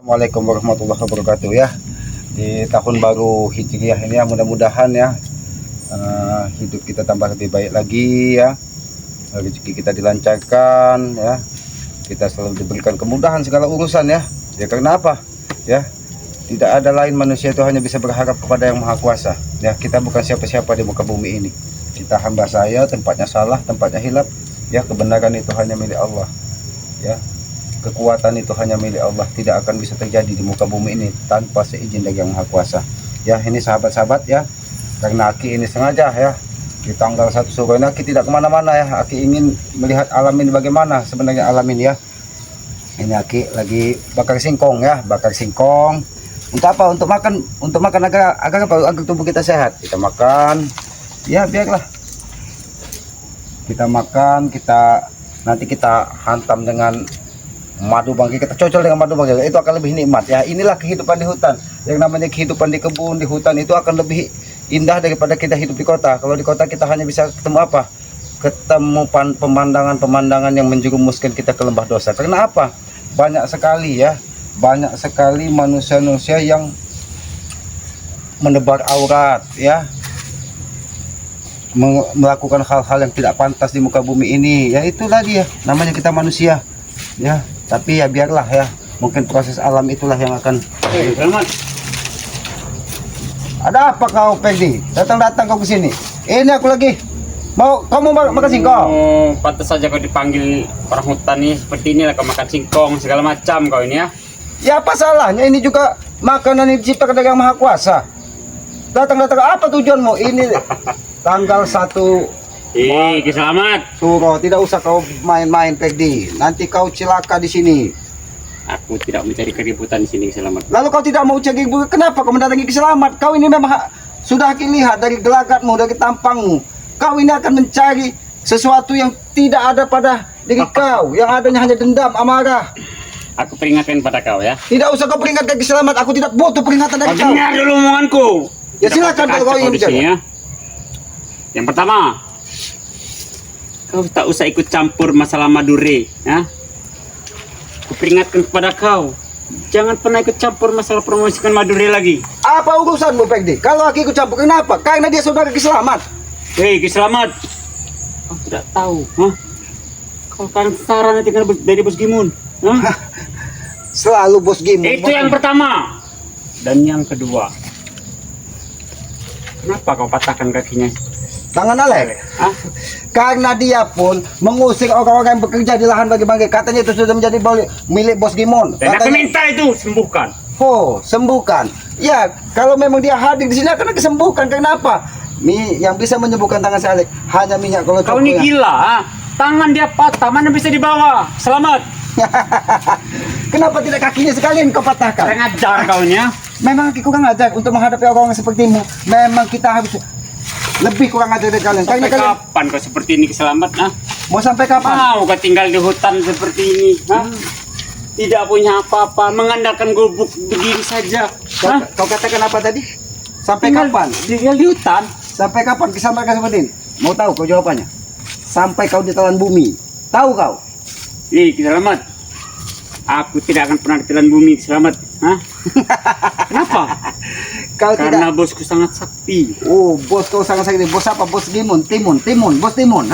Assalamualaikum warahmatullahi wabarakatuh ya. Di tahun baru Hijriah ini ya, mudah-mudahan ya hidup kita tambah lebih baik lagi ya, rezeki kita dilancarkan ya, kita selalu diberikan kemudahan segala urusan ya. Ya karena apa ya, tidak ada lain manusia itu hanya bisa berharap kepada Yang Maha Kuasa ya. Kita bukan siapa-siapa di muka bumi ini, kita hamba saya, tempatnya salah, tempatnya hilap ya. Kebenaran itu hanya milik Allah ya, kekuatan itu hanya milik Allah, tidak akan bisa terjadi di muka bumi ini tanpa seizin dari Yang Maha Kuasa ya. Ini sahabat-sahabat ya, karena Aki ini sengaja ya di tanggal 1 sore ini Aki tidak kemana-mana ya. Aki ingin melihat alam ini bagaimana sebenarnya alam ini ya. Ini Aki lagi bakar singkong ya, bakar singkong untuk apa? Untuk makan agar tubuh kita sehat. Kita makan ya, biarlah kita makan, nanti kita hantam dengan madu bangkai, kita cocol dengan madu bangkai, itu akan lebih nikmat ya. Inilah kehidupan di hutan. Yang namanya kehidupan di kebun, di hutan itu akan lebih indah daripada kita hidup di kota. Kalau di kota kita hanya bisa ketemu apa? Ketemu pemandangan-pemandangan yang menjerumuskan kita ke lembah dosa. Karena apa? Banyak sekali ya, banyak sekali manusia-manusia yang menebar aurat ya, melakukan hal-hal yang tidak pantas di muka bumi ini. Ya itulah dia, namanya kita manusia ya. Tapi ya biarlah ya, mungkin proses alam itulah yang akan. Selamat. Ada apa kau Peggy? Datang kau ke sini. Ini aku lagi mau kamu makan singkong. Pantas saja kau dipanggil orang hutan nih, seperti inilah kau makan singkong segala macam kau ini ya. Ya apa salahnya, ini juga makanan yang diciptakan dari Yang Maha Kuasa. Datang apa tujuanmu? Ini tanggal 1 selamat. Suro, tidak usah kau main-main Peggy. Nanti kau celaka di sini. Aku tidak mencari keributan di sini, selamat. Lalu kau tidak mau cari ibu, kenapa kau mendatangi Selamat? Kau ini memang sudah lihat dari gelagatmu, dari tampangmu. Kau ini akan mencari sesuatu yang tidak ada pada diri kau, yang adanya hanya dendam, amarah. Aku peringatkan pada kau ya. Tidak usah kau peringatkan Selamat, aku tidak butuh peringatan dari kau. Dengar dulu omonganku. Ya silakan kalau kau ingin bicara. Ya. Yang pertama, kau tak usah ikut campur masalah Madure ya. Aku peringatkan kepada kau, jangan pernah ikut campur masalah promosikan Madure lagi. Apa urusanmu Peggy? Kalau aku ikut campur, kenapa? Karena dia saudara Selamat. Hei Selamat, kau tidak tahu kau kan saran nanti kena dari Bos Gimun. Selalu Bos Gimun. Itu yang pertama. Dan yang kedua, kenapa kau patahkan kakinya? Tangan Alek. Karena dia pun mengusir orang-orang yang bekerja di lahan bagi-bagi. Katanya itu sudah menjadi milik Bos Gimun. Dan aku minta itu sembuhkan. Oh, sembuhkan. Ya, kalau memang dia hadir di sini akan disembuhkan. Kenapa? Yang bisa menyembuhkan tangan si Alek hanya minyak kalau kau ini gila. Tangan dia patah, mana bisa dibawa? Selamat. Kenapa tidak kakinya sekalian kau patahkan? Kurang ajar kau ini ya. Memang kurang ajar untuk menghadapi orang-orang sepertimu. Memang kita harus lebih kurang ajar dari kalian. Sampai kapan kau seperti ini Selamat? Mau sampai kapan? Mau kau tinggal di hutan seperti ini? Tidak punya apa-apa, mengandalkan gubuk begini saja. Kau katakan apa tadi? Sampai Tinggal, kapan? Tinggal di hutan. Sampai kapan kesampaian seperti ini? Mau tahu kau jawabannya? Sampai kau ditelan bumi. Tahu kau? Selamat. Aku tidak akan pernah ditelan bumi Selamat. Kenapa? Karena tidak. Bosku sangat sakti. Oh, bos kau sangat sakti. Bos apa? Bos Gimun, Timun, Bos Timun.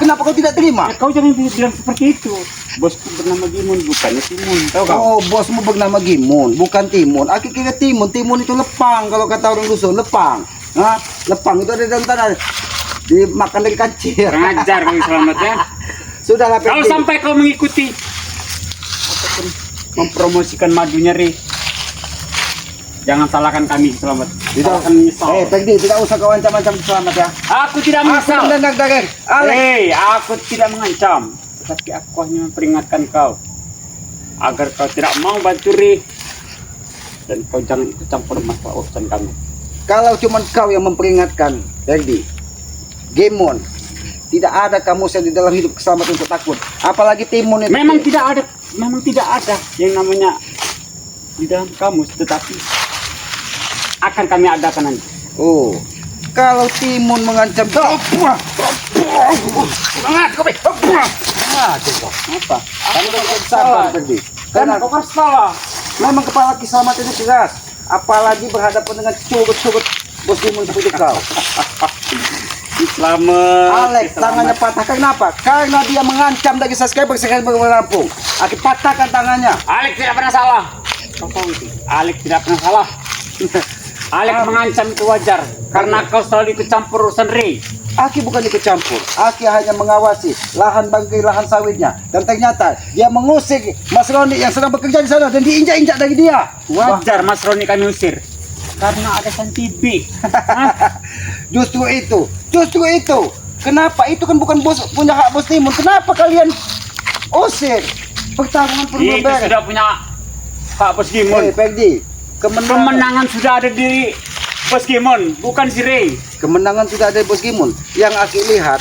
Kenapa kau tidak terima? Kau jangan bilang seperti itu. Bosku bernama Gimun, bukannya Timun. Tahu kau? Oh, bosmu bernama Gimun, bukan Timun. Aku kira Timun. Timun itu lepang. Kalau kata orang dusun, lepang. Lepang itu ada dalam tanah. Dimakan dari kancil. Ngajar kau Selamat ya. Sudahlah. Kalau sampai kau mengikuti ataupun mempromosikan madunya jangan salahkan kami Selamat. Tidak akan menyesal. Peggy, tidak usah kau ancam-ancam Selamat ya. Aku tidak menyesal. Aku tidak mengancam, tapi aku hanya memperingatkan kau agar kau tidak mau bantu dan kau jangan ikut campur masalah urusan kami. Kalau cuma kau yang memperingatkan, Peggy, Gimun, tidak ada kamu di dalam hidup Selamat untuk takut. Apalagi Timun itu. Memang tidak ada yang namanya di dalam kamus, tetapi akan kami adakan nanti. Oh, kalau Timun mengancam kau, semangat kau, apa? Kamu sabar, Peggy. Karena kau harus salah. memang kepala Ki Slamet ini keras, apalagi berhadapan dengan curut-curut bos Dimun seperti kau. Selamat. Alex, tangannya patah. Kenapa? Karena dia mengancam dari subscriber Lampung. Aku patahkan tangannya. Alex tidak pernah salah. Kau tahu itu? Alex tidak pernah salah. Alex mengancam itu wajar karena kau selalu ikut campur urusan Ray. Aki bukan ikut campur. Aki hanya mengawasi lahan bangkai lahan sawitnya. Dan ternyata dia mengusik Mas Roni yang sedang bekerja di sana dan diinjak-injak dari dia. Wajar Mas Roni kami usir karena ada Santibi. Justru itu. Kenapa? Itu kan bukan bos punya hak bos Timun. Kenapa kalian usir? Pertarungan perlu Itu beres. sudah punya Pak Bos Gimon. Peggy, Kemenangan sudah ada di Bos Gimon, bukan si Ray. kemenangan tidak ada di bos Gimun. Yang Aki lihat,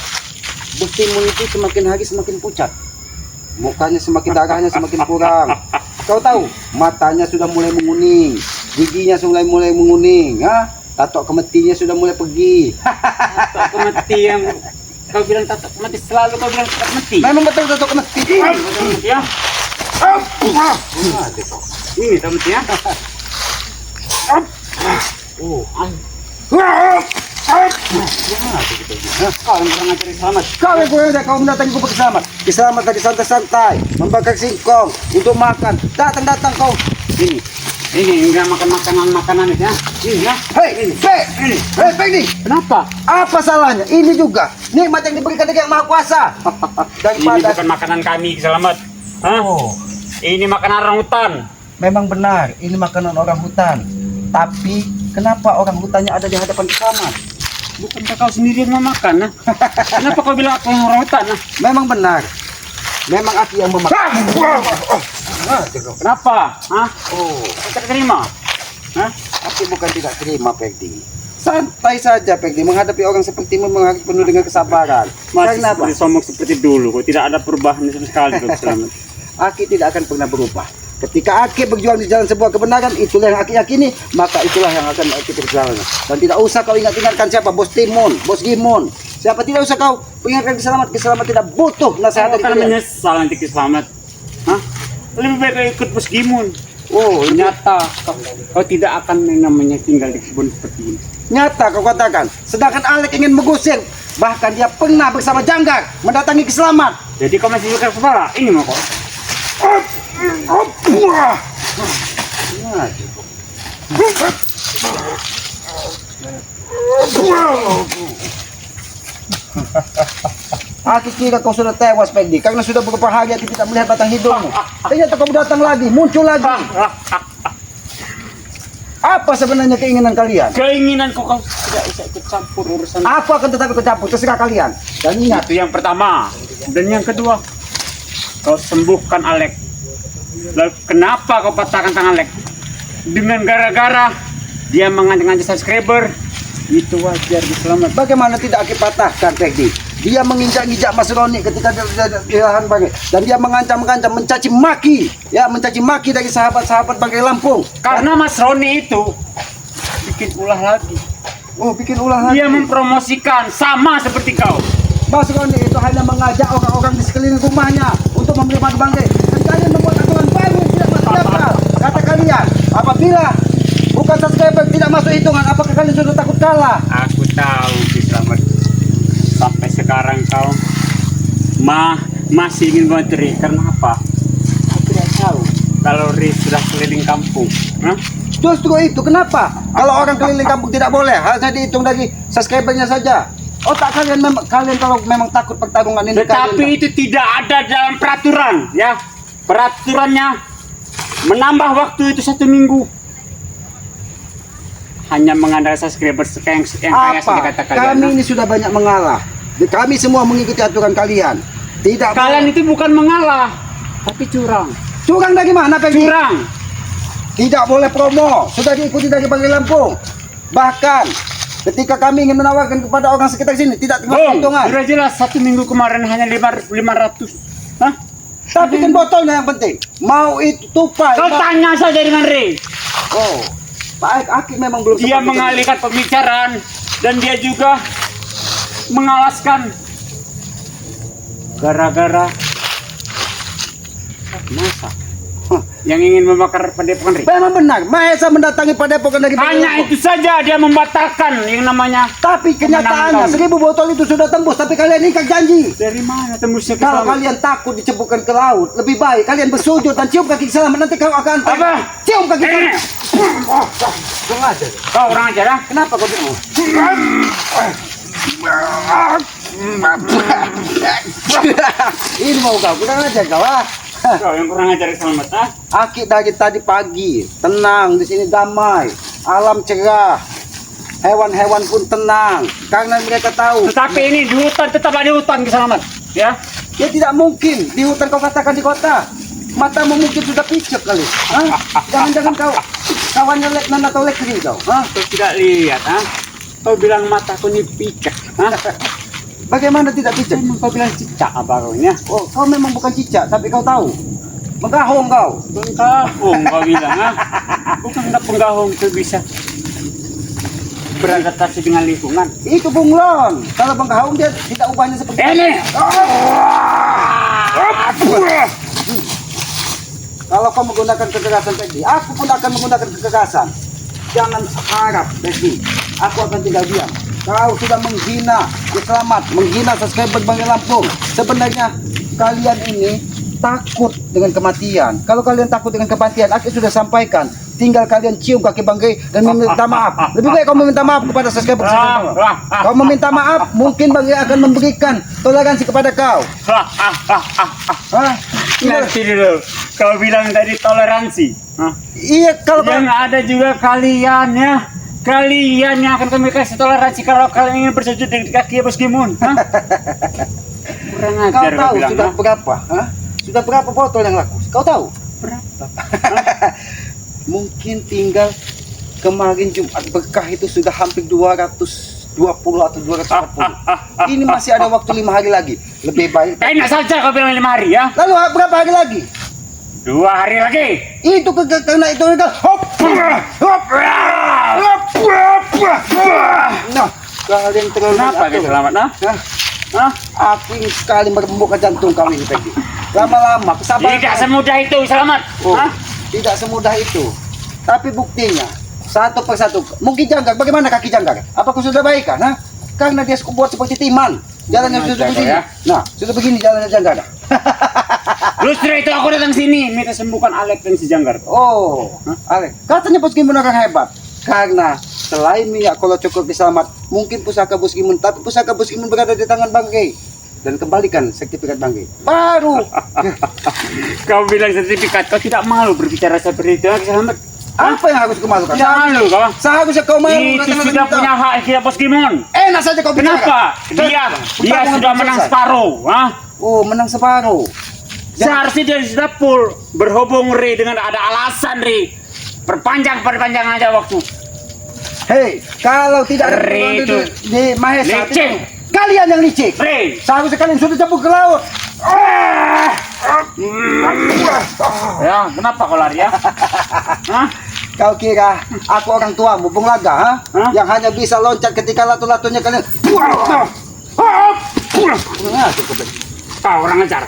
bos Timun itu semakin hari semakin pucat. Mukanya semakin darahnya semakin kurang. Kau tahu, matanya sudah mulai menguning, giginya sudah mulai menguning, ha? Tato kemetinya sudah mulai pergi. Tato mati yang kau bilang tato mati, selalu kau bilang tato mati. Memang betul tato kemeti. Ya. Ini tato mati ya. Oh, kau yang pernah cari selamat. Kau yang kau mendatangi gubuk Slamet. Ki Slamet lagi santai-santai, membakar singkong untuk makan. Datang kau. Ini enggak makan makanan itu ya. Ini ya. Hei, Peggy. Kenapa? Apa salahnya? Ini juga nikmat yang diberikan dari Yang Maha Kuasa. Ini Daripada bukan makanan kami, selamat. Hah? Ini makanan orang hutan. memang benar ini makanan orang hutan. Tapi kenapa orang hutannya ada di hadapan Ki Slamet? Bukankah kau sendiri yang memakan? Nah? Kenapa kau bilang aku yang orang hutan? Nah? Memang benar. Memang Aki yang memakan. Kenapa? Hah? Oh, Kau tidak terima? Hah? Aki bukan tidak terima, Peggy. Santai saja, Peggy. Menghadapi orang sepertimu menghadapi penuh dengan kesabaran. Masih Karena apa? seperti sombong seperti dulu. Kok tidak ada perubahan sama sekali, Kau selamat. Aki tidak akan pernah berubah. Ketika Aki berjuang di jalan sebuah kebenaran, itulah yang Aki yakini, maka itulah yang akan Aki berjalan. Dan tidak usah kau ingat-ingatkan siapa, Bos Timun, Bos Gimun. Siapa tidak usah kau ingatkan Ki Slamet. Ki Slamet tidak butuh nasihat Kau dari akan kalian. menyesal nanti Ki Slamet. Hah? Lebih baik kau ikut Bos Gimun. Oh, Ternyata kau tidak akan yang namanya tinggal di kebun seperti ini. nyata kau katakan. Sedangkan Alek ingin mengusir. Bahkan dia pernah bersama Janggar mendatangi Ki Slamet. Jadi kau masih suka kepala? Ini mau kau. Aku kira kau sudah tewas, Peggy, karena sudah beberapa hari aku tidak melihat batang hidungmu. Ternyata kau datang lagi, muncul lagi. Apa sebenarnya keinginan kalian? Keinginanku kau tidak usah ikut campur urusan. Aku akan tetap ikut campur, terserah kalian. Dan ingat, Itu yang pertama. Dan yang kedua, kau sembuhkan Alek. Lalu kenapa kau patahkan tangan Alek? Dengan gara-gara dia mengancam subscriber. Itu wajar Ki Slamet. bagaimana tidak aku patahkan, Peggy? Dia menginjak-injak Mas Roni ketika di lahan Bangkai. Dan dia mengancam-ngancam, mencaci maki. Ya, mencaci maki dari sahabat-sahabat Bangkai Lampung. Karena Mas Roni itu bikin ulah lagi. Oh, bikin ulah lagi. Dia mempromosikan sama seperti kau. Mas Roni itu hanya mengajak orang-orang di sekeliling rumahnya untuk membeli madu bangkai. Dan kalian membuat aturan baru yang tidak masuk akal. Kata kalian, apabila bukan subscriber tidak masuk hitungan, apakah kalian sudah takut kalah? Aku tahu Ki Slamet. Sampai sekarang kau masih ingin bantu Ri. Karena apa? Aku tidak tahu kalau Ri sudah keliling kampung. Hah? Justru itu, kenapa? Kalau orang keliling kampung tidak boleh, hanya dihitung dari subscribernya saja. Otak kalian memang, kalian kalau memang takut pertarungan ini, Tetapi itu tidak ada dalam peraturan, ya. Peraturannya menambah waktu itu 1 minggu. Hanya mengandalkan subscriber yang kayak apa? kata kalian. Kami ini sudah banyak mengalah. Kami semua mengikuti aturan kalian. Tidak Kalian boleh. itu bukan mengalah, tapi curang. Curang dari mana, Peggy? Curang. Tidak boleh promo, sudah diikuti dari Bangkai Lampung. Bahkan ketika kami ingin menawarkan kepada orang sekitar sini, tidak terima Bung, hitungan. sudah jelas 1 minggu kemarin hanya 500. Hah? Tapi kan botolnya yang penting. Mau itu tupai. Kau tanya saja dengan Ray. Oh, Pak Aki memang belum Dia seperti mengalihkan pembicaraan dan dia juga mengalaskan gara-gara masa yang ingin membakar padepokan Ri. Memang benar, Mahesa mendatangi padepokan dari Hanya itu saja dia membatalkan yang namanya. Tapi kenyataannya 1000 botol itu sudah tembus, tapi kalian ingkar janji. Dari mana tembusnya ke Kalau sana? kalian takut dicebukkan ke laut, lebih baik kalian bersujud dan cium kaki selamat, nanti kau akan Apa? cium kaki Eh, selamat. Kurang ajar. kau orang aja dah. Kenapa kau bingung? Ini mau kau, kurang ajar kau ah. Kau yang kurang ajar selamat, ah? Aki dari tadi pagi, tenang, di sini damai, alam cerah, hewan-hewan pun tenang, karena mereka tahu. Tetapi ini di hutan tetap ada hutan selamat, ya? Ya tidak mungkin di hutan kau katakan di kota. Matamu mungkin sudah picek kali. Hah? Jangan-jangan kau kawannya Letnan atau Lekri kau. Hah? Kau tidak lihat, ah? Kau bilang mataku ini picak, ah? Bagaimana tidak picek? Emang kau bilang cicak apa kau ini, ah? Oh, kau memang bukan cicak, tapi kau tahu. Menggahong kau. Penggahong kau bilang, ah? Bukan enggak penggahong itu bisa beradaptasi dengan lingkungan. Itu bunglon. Kalau menggahong dia tidak ubahnya seperti Ini! Kalau kau menggunakan kekerasan tadi, aku pun akan menggunakan kekerasan. Jangan harap, Besi. Aku akan tinggal diam. Kau sudah menghina Selamat, menghina subscriber Bang Lampung. Sebenarnya kalian ini takut dengan kematian. Kalau kalian takut dengan kematian, aku sudah sampaikan. Tinggal kalian cium kaki Bang Gay dan meminta maaf. Lebih baik kau meminta maaf kepada subscriber. Kau meminta maaf, mungkin Bang Gay akan memberikan toleransi kepada kau. Hah? Nanti dulu, kau bilang tadi toleransi. Hah? Iya, kalau Yang ada juga kalian ya. Kalian yang akan kami kasih toleransi kalau kalian ingin bersujud di kaki Bos Kimun. Hah? Kurang kau ajar tahu bilang, sudah hah? berapa? Hah? Sudah berapa botol yang laku? Kau tahu? Berapa? Mungkin tinggal kemarin Jumat berkah itu sudah hampir 220 atau 240. Ini masih ada waktu 5 hari lagi. Lebih baik. Enak saja kau bilang 5 hari ya. Lalu berapa hari lagi? 2 hari lagi. Itu karena itu kan. Hop, hop, nah, kalian terlalu Kenapa guys selamat nah? Hah? Hah? Aku ingin sekali merembukan jantung kau ini tadi. Lama-lama kesabaran. Tidak kau- semudah itu selamat. Oh, Hah? tidak semudah itu. Tapi buktinya satu persatu. Mungkin Janggar, bagaimana kaki Janggar? Apakah sudah baik kan? Nah, karena dia buat seperti Timan. Jalannya sudah Jago, begini. ya. Nah, sudah begini jalannya Janggar. Justru itu aku datang sini minta sembuhkan Alek dan si Janggar. Oh, Alek. Katanya Bos Gimun orang hebat. Karena selain minyak kalau cukup diselamat, mungkin pusaka Bos Gimun, tapi pusaka Bos Gimun berada di tangan Bang Gay. Dan kembalikan sertifikat Bang Gay. Baru. Kau bilang sertifikat, kau tidak malu berbicara seperti itu, selamat. Apa yang harus kemalukan? Tidak malu kau. Seharusnya kau malu. Itu datang sudah minta. punya hak kita Bos Kimun. Enak saja kau bicara. Kenapa? Dia Pertarungan sudah belum menang selesai. separuh. Hah? Oh, menang separuh. Seharusnya dia sudah full berhubung Ri dengan ada alasan Ri. Perpanjang aja waktu. Hei, kalau tidak ada Ri itu. di Mahesa, Licik. kalian yang licik. Ri. Seharusnya kalian sudah cabut ke laut. Ya, kenapa kau lari ya? Hah? Kau kira aku orang tuamu, Bung Laga, ha? Hah? Yang hanya bisa loncat ketika latu-latunya kalian. Nah, cukup. Kau orang ajar.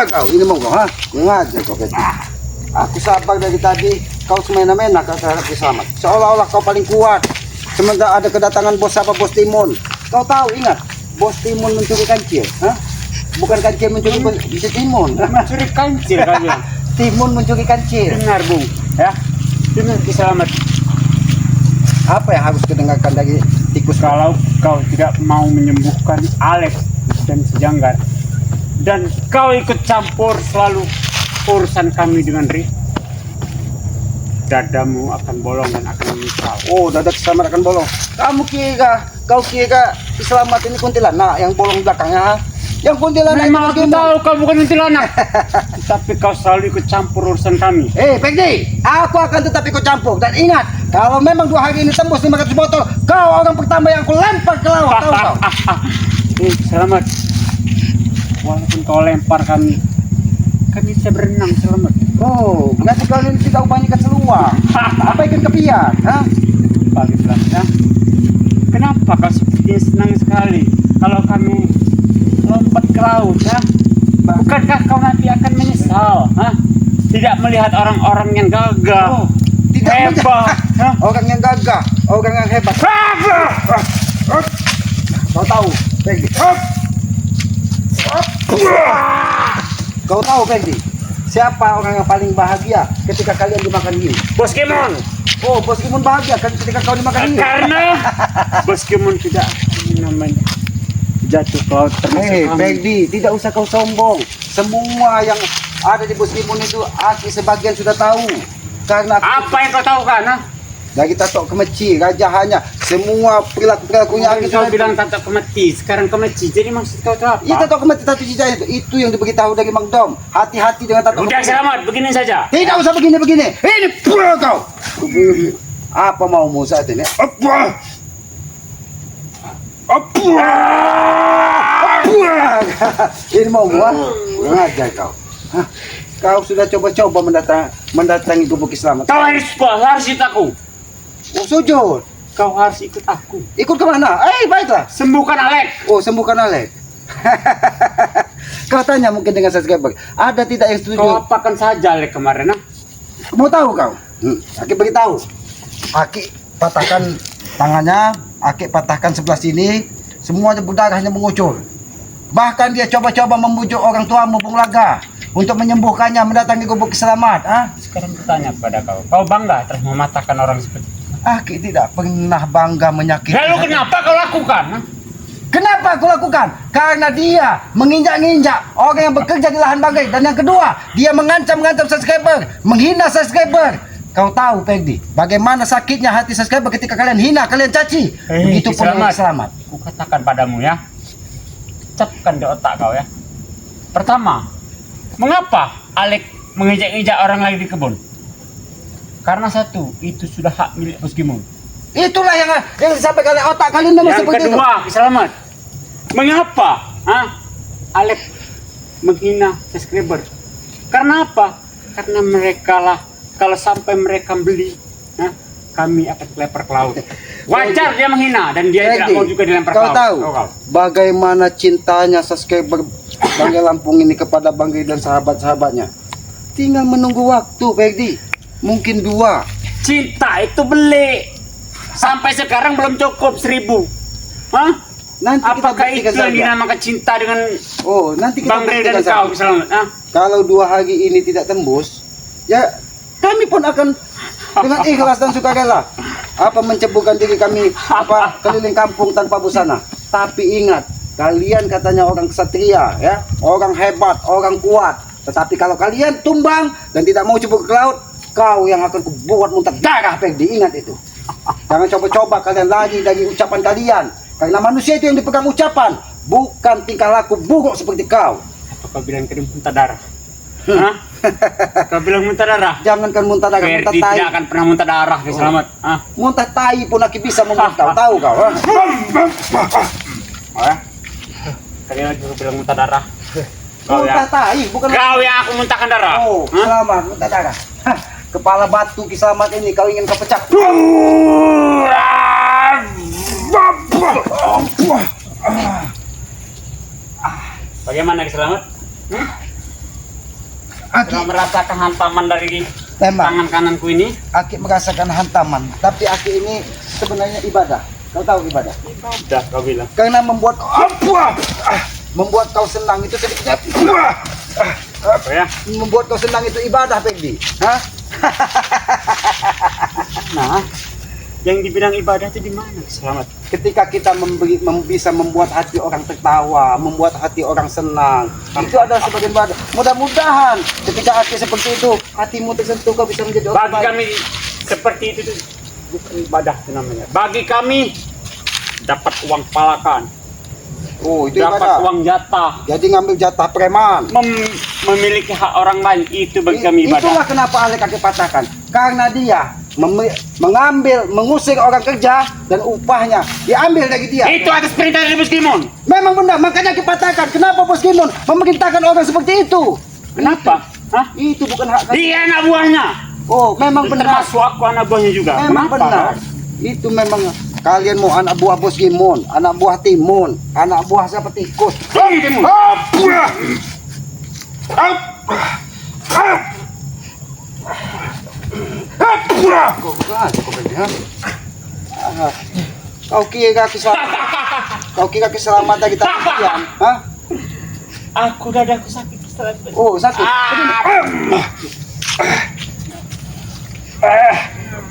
Kau ini mau kau, ha? Ngajar kau Beti. Aku sabar dari tadi. Kau semena-mena kau terhadap selamat. Seolah-olah kau paling kuat. Sementara ada kedatangan bos apa Bos Timun. Kau tahu ingat, Bos Timun mencuri kancil, ha? Bukan kancil mencuri bisa Timun. Mencuri kancil kalian. Timun mencuri kancil. Dengar Bung, ya. Dengar selamat. Apa yang harus kedengarkan dari tikus kau? Kalau kau tidak mau menyembuhkan Alex dan si Janggar dan kau ikut campur selalu urusan kami dengan Ri, dadamu akan bolong dan akan menyesal. Oh, dada selamat akan bolong. Kau kira selamat ini kuntilanak yang bolong belakangnya? Ha? Yang kuntilanak Memang aku itu tahu kau bukan kuntilanak, tapi kau selalu ikut campur urusan kami. Peggy, aku akan tetap ikut campur. Dan ingat, kalau memang 2 hari ini tembus 500 botol, kau orang pertama yang aku lempar ke laut, tahu kau? Selamat. Walaupun kau lempar kami bisa berenang selamat. Oh, berarti kalian tidak upahnya ikan seluar. Apa ikan kepian? Ha? Bagus selamat ya. Kenapa kau sepertinya senang sekali kalau kami lompat ke laut, ha? Bukankah kau nanti akan menyesal, ha? Tidak melihat orang-orang yang gagah, Tidak hebat, ha? orang yang gagah, orang yang hebat. Kau tahu, Peggy? Kau tahu, Peggy? Siapa orang yang paling bahagia ketika kalian dimakan hiu? Bos Kimon, Oh, Bos Kimun bahagia kan ketika kau dimakan hiu. karena Bos Kimon tidak namanya jatuh ke laut termasuk Hei, kami. Peggy, tidak usah kau sombong. Semua yang ada di Bos Kimun itu, Aki sebagian sudah tahu. Karena Apa yang kau tahu kan, ha? dari Tatok Kemeci, Rajahannya, semua perilaku-perilakunya Aki Kau sudah bilang tak kemati, sekarang kemati. Jadi maksud kau itu apa? Itu Tatok Kemeci satu cicak itu yang diberitahu dari Mang Dom. Hati-hati dengan Tatok Udah Kemeci. selamat, begini saja. Tidak usah begini-begini. Ini pura kau. Apa maumu saat ini? Apa? Ini maumu, ah? Ngajar kau. Hah? Kau sudah coba-coba mendatangi Gubuk Islamat. Kau harus ikut aku. Oh, sujud. Kau harus ikut aku. Ikut kemana? Baiklah. Sembuhkan Alek. Oh, sembuhkan Alek. Kau tanya mungkin dengan subscriber. Ada tidak yang setuju? Kau apakan saja Alek kemarin, ha? Mau tahu kau? Aki beritahu. Aki patahkan tangannya, Aki patahkan sebelah sini, semuanya berdarahnya mengucur. Bahkan dia coba-coba membujuk orang tua Bung Laga untuk menyembuhkannya mendatangi Gubuk Selamat. Sekarang bertanya kepada kau. Kau bangga telah mematahkan orang seperti itu? Aki tidak pernah bangga menyakiti. Lalu hati. kenapa kau lakukan, ha? Kenapa aku lakukan? Karena dia menginjak-injak orang yang bekerja di lahan bagai. Dan yang kedua, dia mengancam-ngancam subscriber, menghina subscriber. Kau tahu, Peggy, bagaimana sakitnya hati subscriber ketika kalian hina, kalian caci. Begitupun dengan Selamat. Ku katakan padamu, ya. Capkan di otak kau, ya. Pertama, mengapa Alek menginjak-injak orang lagi di kebun? Karena satu, itu sudah hak milik Bos Kimon. Itulah yang disampaikan oleh otak kalian memang Yang seperti itu. kedua, Selamat. Mengapa, Alek menghina subscriber? Karena apa? Karena mereka lah, kalau sampai mereka beli, kami akan dilempar ke laut. Wajar dia menghina dan dia tidak mau juga dilempar ke Kau laut. tahu bagaimana cintanya subscriber Banggai Lampung ini kepada Banggai dan sahabat-sahabatnya. Tinggal menunggu waktu, Peggy. Mungkin 2. Cinta itu beli. Sampai sekarang belum cukup 1000. Hah? Nanti kita Apakah itu buktikan yang saja. dinamakan cinta dengan Oh, nanti kita Bang Rey dan buktikan kau, saja. Selamat? Kalau 2 hari ini tidak tembus, ya kami pun akan dengan ikhlas dan sukarela menceburkan diri kami keliling kampung tanpa busana. Tapi ingat, kalian katanya orang ksatria, ya, orang hebat, orang kuat. Tetapi kalau kalian tumbang dan tidak mau cebur ke laut, kau yang akan kubuat muntah darah, Peggy. Ingat itu. Jangan coba-coba kalian lagi dari ucapan kalian. Karena manusia itu yang dipegang ucapan, bukan tingkah laku buruk seperti kau. Apa kau bilang kering muntah darah? Hah? Kau bilang muntah darah? Jangankan muntah darah, muntah Ferdi tai. tidak akan pernah muntah darah, Selamat. Muntah tai pun Aki bisa membuat kau. Tahu kau? Kali lagi kau bilang muntah darah. Kau Muntah ya. tai, bukan. Kau yang aku muntahkan darah. Oh, Selamat, muntah darah. Hah, kepala batu Ki Selamat ini kau ingin kau pecah. Bagaimana, Selamat? Aki, Kau merasakan hantaman dari memang tangan kananku ini? Aki merasakan hantaman, tapi Aki ini sebenarnya ibadah. Kau tahu ibadah? Sudah kau bilang. Karena membuat kau senang itu sedikit. Apa ya? Membuat kau senang itu ibadah, Peggy. Hah? Nah, yang dibilang ibadah itu di mana, Selamat? Ketika kita bisa membuat hati orang tertawa, membuat hati orang senang, itu adalah sebagian ibadah. Mudah-mudahan ketika hati seperti itu, hatimu tersentuh, kau bisa menjadi orang Bagi baik. kami seperti itu tuh bukan ibadah itu namanya. Bagi kami dapat uang palakan, Oh, itu dapat ibadah. uang jatah, Jadi ngambil jatah preman. memiliki hak orang lain, itu bagi kami Itulah ibadah. kenapa Alek Aki patahkan. Karena dia mengusir orang kerja dan upahnya diambil dari dia. Itu atas perintah dari Bos Kimon. Memang benar, makanya Aki patahkan. Kenapa Bos Kimon memerintahkan orang seperti itu? Kenapa? Hah? Itu bukan hak kami. Dia anak buahnya. Oh, memang benar. Termasuk aku anak buahnya juga. Memang Kenapa? benar. Itu memang Kalian mau anak buah Bos Gimon, anak buah Timun, anak buah siapa tikus. Timun. Kau bukan, kau benar. Kau kira keselamatan kita kalian, hah? Aku dadaku sakit. Oh, sakit.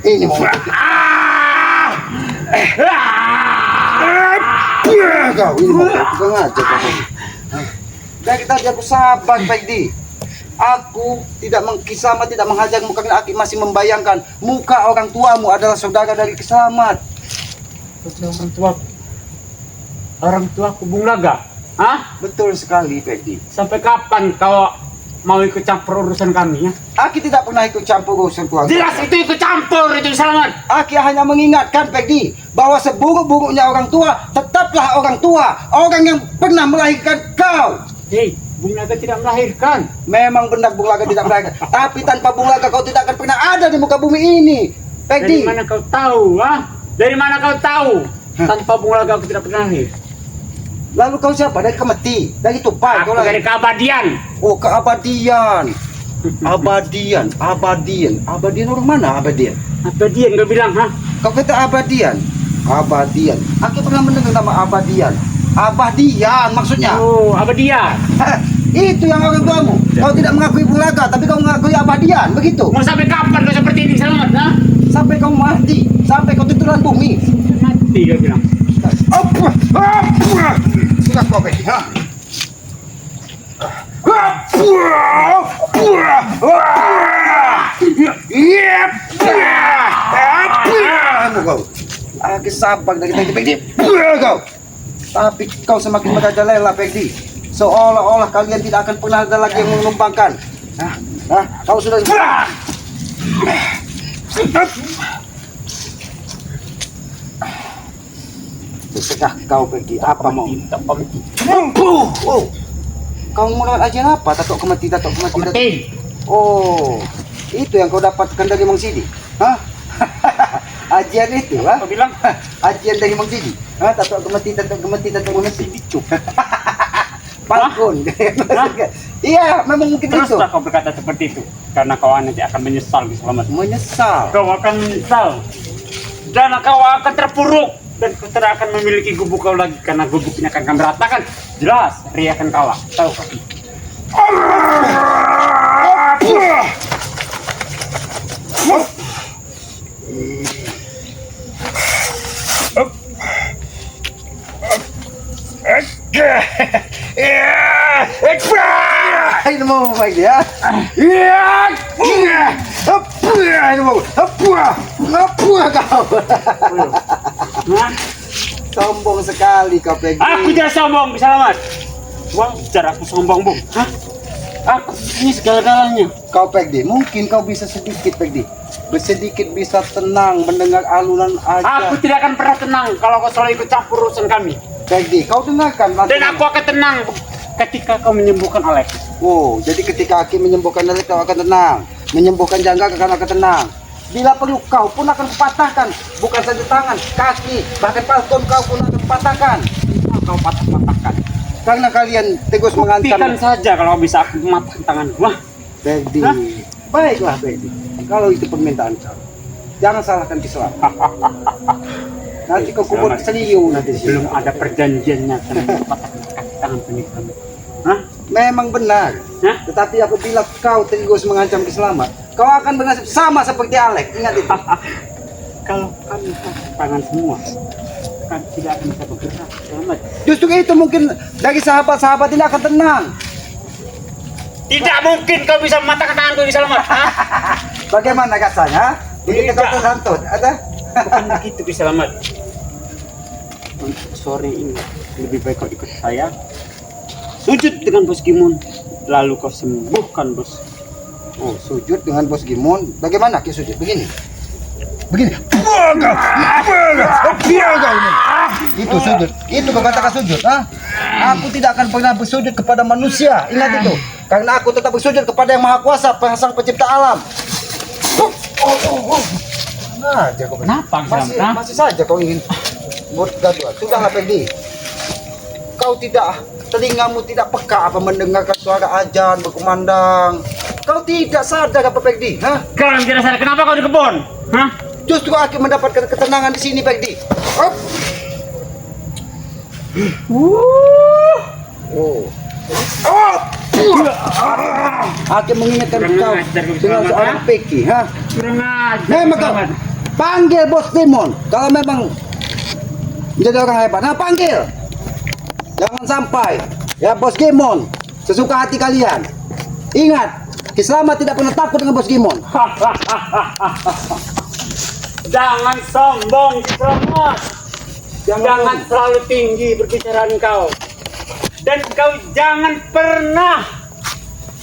Ini mau kau ini mau bukan aja kau. Dan kita aku sabar, Pegdi. Aku tidak Kiselamat tidak menghajarmu karena aku masih membayangkan muka orang tuamu adalah saudara dari Kiselamat. Orang tuaku Bung Laga. Hah? Betul sekali, Pegdi. Sampai kapan kau mau ikut campur urusan kami ya? Aki tidak pernah ikut campur urusan keluarga. Jelas itu ikut campur itu Kiselamat. Aki hanya mengingatkan, Pegdi, bahwa seburuk-buruknya orang tua tetaplah orang tua, orang yang pernah melahirkan kau. Hei, Bung Laga tidak melahirkan. Memang benar Bung Laga tidak melahirkan, tapi tanpa Bung Laga kau tidak akan pernah ada di muka bumi ini, Pegdi. Dari mana kau tahu? Ah? Dari mana kau tahu? Tanpa Bung Laga aku tidak pernah lahir. Lalu kau siapa? Dari Kemeti, dari Tupai, Aku dari keabadian. Oh, keabadian. Abadian orang mana Abadian? Abadian kau bilang, ha? Kau kata Abadian. Aku pernah mendengar nama Abadian. Abadian maksudnya. Oh, Abadian. Itu yang orang tuamu. Kau tidak mengakui Bung Laga, tapi kau mengakui Abadian, begitu? Mau sampai kapan kau seperti ini Selamat, ha? Sampai kau mati, sampai kau tetelan bumi. Mati kau bilang. Sudah kau pergi, ha? Kau lagi sabar dari tadi, Pegdi. Kau. Tapi kau semakin merajalela, Pegdi. Seolah-olah kalian tidak akan pernah ada lagi yang menumpangkan. Kau sudah. Terserah kau pergi apa mau. Oh. Kau mau lewat ajian apa? Tatok kemati. Oh, itu yang kau dapatkan dari Mang Sidi. Hah? Ajian itu, ha? Kau bilang? Ajian dari Mang Sidi. Hah? Tatok kemati. Cuk. Palkun. Iya, memang mungkin itu. Teruslah kau berkata seperti itu. Karena kau nanti akan menyesal Selamat. Menyesal. Kau akan menyesal. Dan kau akan terpuruk. Dan kau tidak akan memiliki gubuk kau lagi. Karena gubuknya akan kami ratakan. Jelas, Ria akan kalah. Tahu kau? Ini mau baik dia. Ini mau. Kau. Hah? Sombong sekali kau, Pegdi. Aku tidak sombong, Selamat. Wah, cara aku sombong, Bung. Hah? Aku ini segala-galanya. Kau, Pegdi, mungkin kau bisa sedikit, Pegdi. Sedikit bisa tenang mendengar alunan aja. Aku tidak akan pernah tenang kalau kau selalu ikut campur urusan kami. Pegdi, kau dengarkan. Dan aku akan tenang ketika kau menyembuhkan Alex. Oh, jadi ketika Aki menyembuhkan Alex, kau akan tenang. Menyembuhkan Jangga, kau akan tenang. Bila perlu kau pun akan kupatahkan. Bukan saja tangan, kaki, bahkan palton kau pun akan kupatahkan. Kau patah-patahkan. Karena kalian tegus mengancam. Buktikan saja kalau bisa aku mematahkan tangan gua. Pegdi, Hah? baiklah Pegdi. Kalau itu permintaan kau, jangan salahkan Kiselamat. Nanti kau kubur seliu nanti. Belum ada perjanjiannya tentang patahkan kaki tangan pernikahan. Hah? Memang benar. Hah? Tetapi apabila kau tegus mengancam Kiselamat, kau akan bernasib sama seperti Alex. Ingat itu. Kalau kami patah tangan semua, kan tidak akan bisa bergerak. Selamat. Justru itu mungkin dari sahabat-sahabat ini akan tenang. Tidak mungkin kau bisa mematahkan tanganku ini Selamat. Hah? Bagaimana rasanya? Begitu kau Tidak. tersantun, ada? Bukan begitu Ki Selamat. Untuk sore ini lebih baik kau ikut saya. Sujud dengan Bos Gimun, lalu kau sembuhkan Bos. Oh, sujud dengan Bos Gimun. Bagaimana Ki sujud? Begini. Itu sujud. Itu kau katakan sujud, ha? Aku tidak akan pernah bersujud kepada manusia. Ingat itu. Karena aku tetap bersujud kepada Yang Maha Kuasa, Sang Pencipta alam. Nah, kau Kenapa Ki Selamat? masih saja kau ingin buat gaduhan. Sudahlah pergi. Kau tidak, telingamu tidak peka apa mendengarkan suara azan berkumandang. Kau tidak sadar apa Pegdi? Hah? Kau yang tidak sadar, kenapa kau di kebun? Hah? Justru aku mendapatkan ketenangan di sini Pegdi. Oh. Oh. Oh. Aku mengingatkan Kurang kau ajar kau, dengan Selamat, seorang ha? Peggy, ha? Kurang ajar. Memang kau Selamat. panggil Bos Timon. Kalau memang menjadi orang hebat, nah panggil. Jangan sampai ya Bos Gimon sesuka hati kalian. Ingat, Kiselamat tidak pernah takut dengan Bos Gimon. Jangan sombong, Selamat. Jangan terlalu tinggi berbicara kau. Dan kau jangan pernah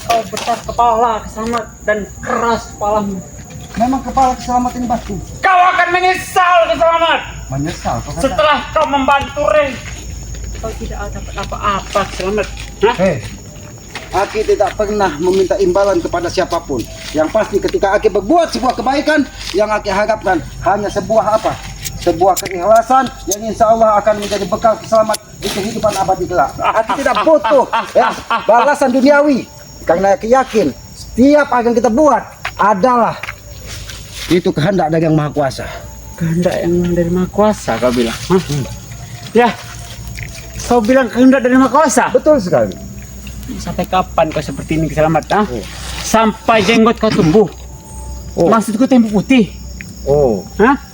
kau besar kepala, Selamat, dan keras kepalamu. Memang kepala Kiselamat ini batu. Kau akan menyesal, Selamat. Menyesal kau kata. Setelah kau membantu Rey, kau tidak dapat apa-apa, Selamat. Hah? Aki tidak pernah meminta imbalan kepada siapapun. Yang pasti ketika Aki berbuat sebuah kebaikan, yang Aki harapkan hanya sebuah apa? Sebuah keikhlasan yang insya Allah akan menjadi bekal Kiselamat di kehidupan abadi kelak. Aki tidak butuh ya, balasan duniawi. Karena Aki yakin setiap akan kita buat adalah itu kehendak dari Yang Maha Kuasa. Kehendak yang dari Maha Kuasa, kau bilang. Hah? Ya, kau bilang kehendak dari Maha Kuasa. Betul sekali. Sampai kapan kau seperti ini, Selamat? Hah? Sampai jenggot kau tumbuh. Oh. Maksudku tempo putih. Oh, Hah?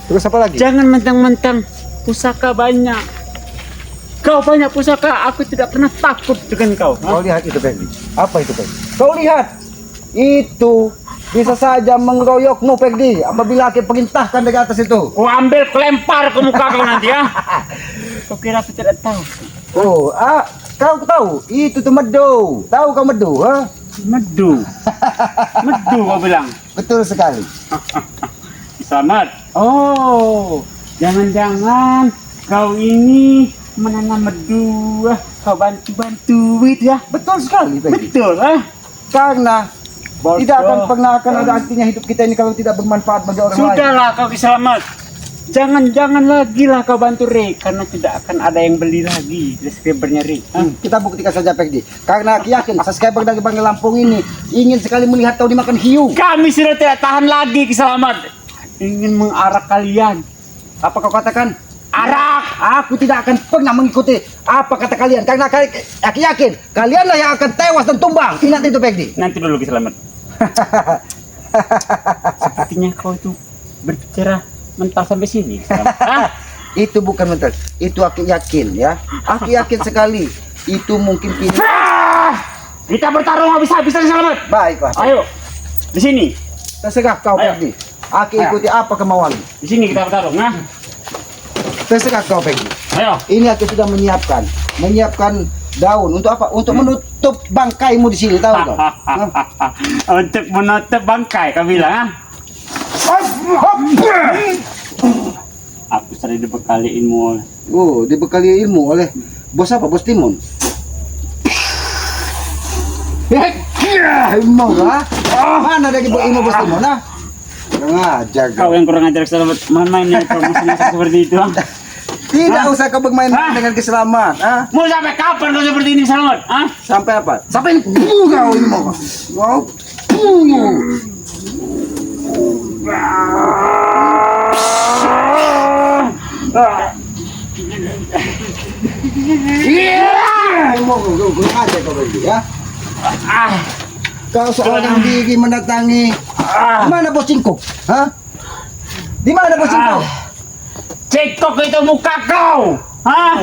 terus apa lagi? Jangan mentang-mentang pusaka banyak. Kau banyak pusaka, aku tidak pernah takut dengan kau. Hah? Kau lihat itu Peggy. Apa itu Peggy? Kau lihat itu bisa saja mengeroyokmu Peggy apabila Aki perintahkan dari atas itu. Kau ambil, kau lempar ke muka kau nanti, ya. Kau kira aku tidak tahu? Oh, kau tahu itu tuh medu. Tahu kau medu, ha? Medu. Medu kau bilang. Betul sekali. Selamat. Oh, jangan-jangan kau ini menanam medu. Kau bantu-bantu itu, ya. Betul sekali Peggy. Betul, ah. Karena Bodoh. tidak akan pernah akan ada artinya hidup kita ini kalau tidak bermanfaat bagi orang lain. Sudahlah kau Selamat. Jangan lagi lah kau bantu Rey, karena tidak akan ada yang beli lagi subscribernya Rey. Kita buktikan saja Peggy. Karena Aki yakin subscriber dari Bangka Lampung ini ingin sekali melihat kau dimakan hiu. Kami sudah tidak tahan lagi, Selamat. Ingin mengarak kalian. Apa kau katakan? Arak. Aku tidak akan pernah mengikuti apa kata kalian karena Aki yakin kalianlah yang akan tewas dan tumbang. Ingat itu Peggy. Nanti dulu Selamat. Sepertinya kau itu berbicara mental sampai sini, Selamat. Hah? Itu bukan mental. Itu Aki yakin ya. Aki yakin sekali. Itu mungkin pilih. Kita bertarung habis-habisan, Selamat. Baiklah. Ayo. Di sini. Terserah kau Ayo. Peggy. Aki Ayo. ikuti apa kemauan. Di sini kita bertarung, nah. Terserah kau Peggy. Ayo. Ini Aki sudah menyiapkan daun untuk apa? Untuk menutup bangkaimu di sini, tahu kau? Untuk menutup bangkai, kau bilang, ah? Aku sering dibekali ilmu. Oh, dibekali ilmu oleh bos apa? Bos Timon. Ilmu kah? Mana dari ilmu bos Timon? Nah, kurang ajar Kau yang kurang ajar, Selamat. Main-mainnya promosi seperti itu, ah? Tidak usah kau bermain dengan Kiselamat. Mau sampai kapan kau seperti ini, Selamat? Ah? Sampai apa? Sampai kau ini mau. Wow. Mau kurang ajar kau lagi ya. Kau seorang diri mendatangi. Mana Bos Cingkuk? Hah? Di mana Bos Cingkuk? Cekok itu muka kau. Hah?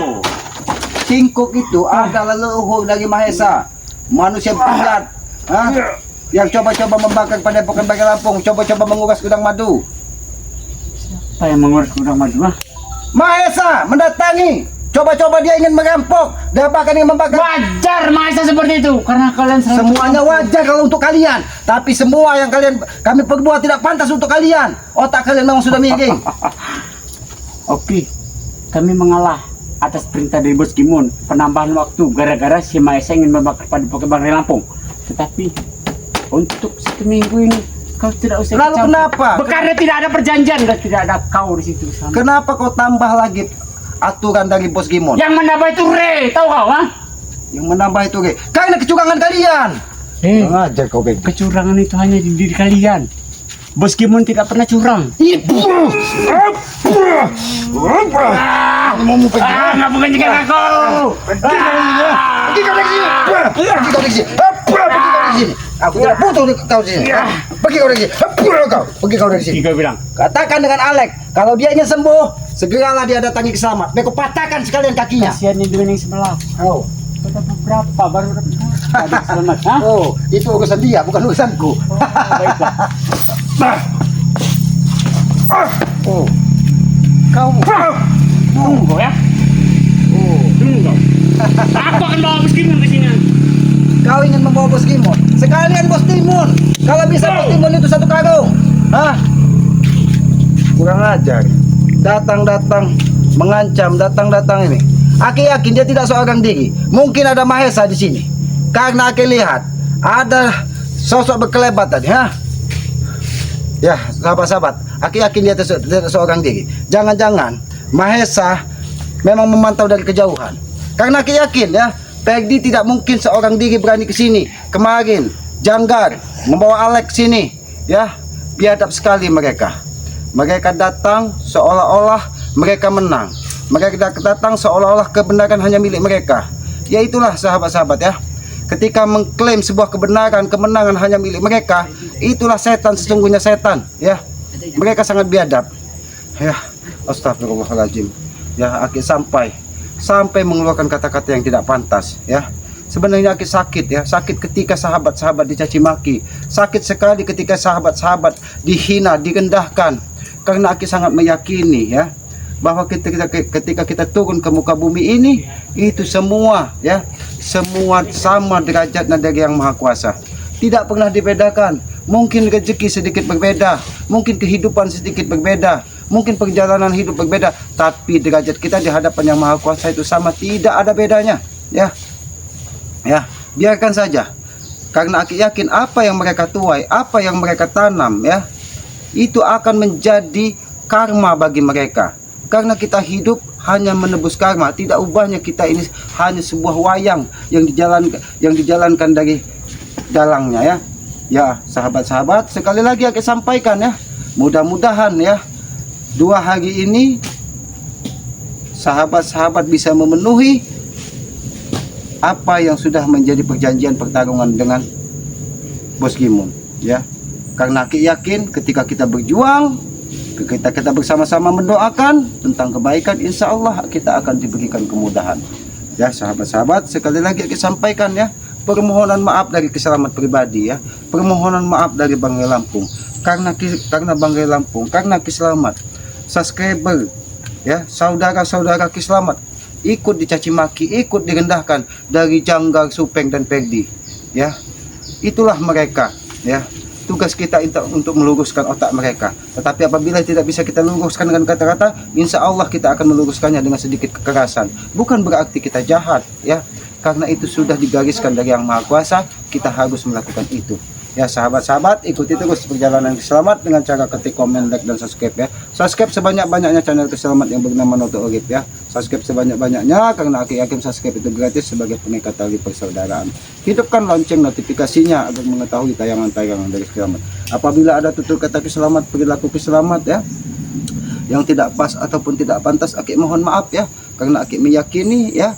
Cingkuk itu adalah leluhur dari Mahesa, manusia penjahat, yang coba-coba membakar padepokan Bangka Lampung, coba-coba menguras gudang madu. Saya mengurus gudang madu, ah? Mahesa mendatangi, coba-coba dia ingin merampok, dia bahkan ingin membakar. Wajar Mahesa seperti itu, karena kalian selalu Semuanya wajar kalau untuk kalian, tapi semua yang kami perbuat tidak pantas untuk kalian. Otak kalian memang sudah miring. Oke, kami mengalah atas perintah dari Bos Gimon penambahan waktu gara-gara si Mahesa ingin membakar padepokan Bangka Lampung. Tetapi untuk 1 minggu ini Kau tidak usah Lalu ikut campur. kenapa? Karena tidak ada perjanjian dan tidak ada kau di situ. Sama. Kenapa kau tambah lagi aturan dari Bos Gimon? Yang menambah itu Re, tahu kau, ha? Yang menambah itu, Ge. Karena kecurangan kalian. Ngajar kau, Ge. Kecurangan itu hanya di diri kalian. Bos Gimon tidak pernah curang. Mau pergi? Nggak bukan juga aku. Pergi kau dari sini. Pergi kau dari sini. Pergi kau dari sini. Aku tidak butuh kau di sini. Pergi kau dari sini. Pergi kau dari sini. Tiga bilang. Katakan dengan Alek, kalau dia ingin sembuh, segeralah dia datangi ke Selamat. Beko patahkan sekalian kakinya. Kasihannya dengan yang sebelah. Oh. Kata berapa baru dapat selamat, ha? Oh, itu urusan dia, bukan urusanku. Baiklah. Oh. Kau. Tunggu ya. Oh. Tunggu. Aku akan bawa Bos Gimon ke sini. Kau ingin membawa Bos Gimon? Sekalian Bos Timun. Kalau bisa Bos Timun itu satu karung. Hah? Kurang ajar. Datang-datang mengancam, datang-datang ini. Aki yakin dia tidak seorang diri. Mungkin ada Mahesa di sini. Karena Aki lihat ada sosok berkelebat tadi, ha? Ya, sahabat-sahabat, Aki yakin dia tidak seorang diri. Jangan-jangan Mahesa memang memantau dari kejauhan. Karena Aki yakin ya, Peggy tidak mungkin seorang diri berani ke sini. Kemarin Janggar membawa Alex sini, ya. Biadab sekali mereka. Mereka datang seolah-olah mereka menang. Mereka datang seolah-olah kebenaran hanya milik mereka. Ya itulah sahabat-sahabat ya. Ketika mengklaim sebuah kebenaran, kemenangan hanya milik mereka, itulah setan, sesungguhnya setan ya. Mereka sangat biadab. Ya, astagfirullahaladzim. Ya, Aki sampai mengeluarkan kata-kata yang tidak pantas ya. Sebenarnya Aki sakit ya, sakit ketika sahabat-sahabat dicaci maki, sakit sekali ketika sahabat-sahabat dihina, direndahkan. Karena Aki sangat meyakini ya, bahwa ketika kita turun ke muka bumi ini, itu semua ya, semua sama derajatnya dari Yang Maha Kuasa. Tidak pernah dibedakan. Mungkin rezeki sedikit berbeda, mungkin kehidupan sedikit berbeda, mungkin perjalanan hidup berbeda, tapi derajat kita di hadapan Yang Maha Kuasa itu sama, tidak ada bedanya ya. Ya, biarkan saja. Karena Aki yakin apa yang mereka tuai, apa yang mereka tanam ya, itu akan menjadi karma bagi mereka. Karena kita hidup hanya menebus karma, tidak ubahnya kita ini hanya sebuah wayang yang dijalankan dari dalangnya ya. Ya, sahabat-sahabat, sekali lagi Aki sampaikan ya, mudah-mudahan ya 2 hari ini sahabat-sahabat bisa memenuhi apa yang sudah menjadi perjanjian pertarungan dengan Bos Gimon ya. Karena Aki yakin ketika kita berjuang, kita bersama-sama mendoakan tentang kebaikan, insya Allah kita akan diberikan kemudahan ya. Sahabat-sahabat, sekali lagi Aki sampaikan ya, permohonan maaf dari Keselamat pribadi ya, permohonan maaf dari Banggai Lampung, karena Banggai Lampung, karena Keselamat subscriber ya, saudara-saudara Keselamat ikut dicaci maki, ikut direndahkan dari Janggar, Supeng dan Peggy ya. Itulah mereka ya. Tugas kita untuk meluruskan otak mereka. Tetapi apabila tidak bisa kita luruskan dengan kata-kata, insya Allah kita akan meluruskannya dengan sedikit kekerasan. Bukan berarti kita jahat ya, karena itu sudah digariskan dari Yang Maha Kuasa, kita harus melakukan itu ya. Sahabat-sahabat, ikuti terus perjalanan Keselamat dengan cara ketik komen, like dan subscribe ya. Subscribe sebanyak-banyaknya channel Keselamat yang bernama Noto Urip ya. Subscribe sebanyak-banyaknya, karena Aki yakin subscribe itu gratis sebagai pengikat tali persaudaraan. Hidupkan lonceng notifikasinya agar mengetahui tayangan-tayangan dari Keselamat. Apabila ada tutur kata Keselamat, perilaku Keselamat ya, yang tidak pas ataupun tidak pantas, Aki mohon maaf ya. Karena Aki meyakini ya,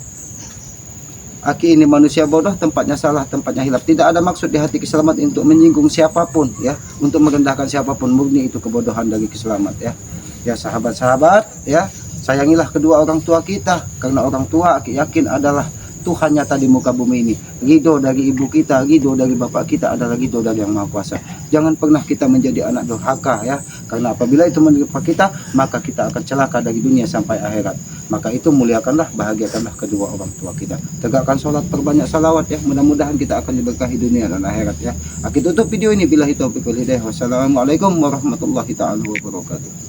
Aki ini manusia bodoh, tempatnya salah, tempatnya hilaf. Tidak ada maksud di hati Keselamat untuk menyinggung siapapun ya, untuk merendahkan siapapun. Murni itu kebodohan dari Keselamat ya. Ya sahabat-sahabat ya, sayangilah kedua orang tua kita, karena orang tua Aki yakin adalah Tuhan nyata di muka bumi ini. Ridho dari ibu kita, ridho dari bapak kita adalah ridho dari Yang Maha Kuasa. Jangan pernah kita menjadi anak durhaka ya, karena apabila itu menimpa kita, maka kita akan celaka dari dunia sampai akhirat. Maka itu muliakanlah, bahagiakanlah kedua orang tua kita. Tegakkan sholat, perbanyak salawat ya. Mudah-mudahan kita akan diberkahi dunia dan akhirat ya. Aki tutup video ini, billahi taufiq wal hidayah. Wassalamualaikum warahmatullahi taala wabarakatuh.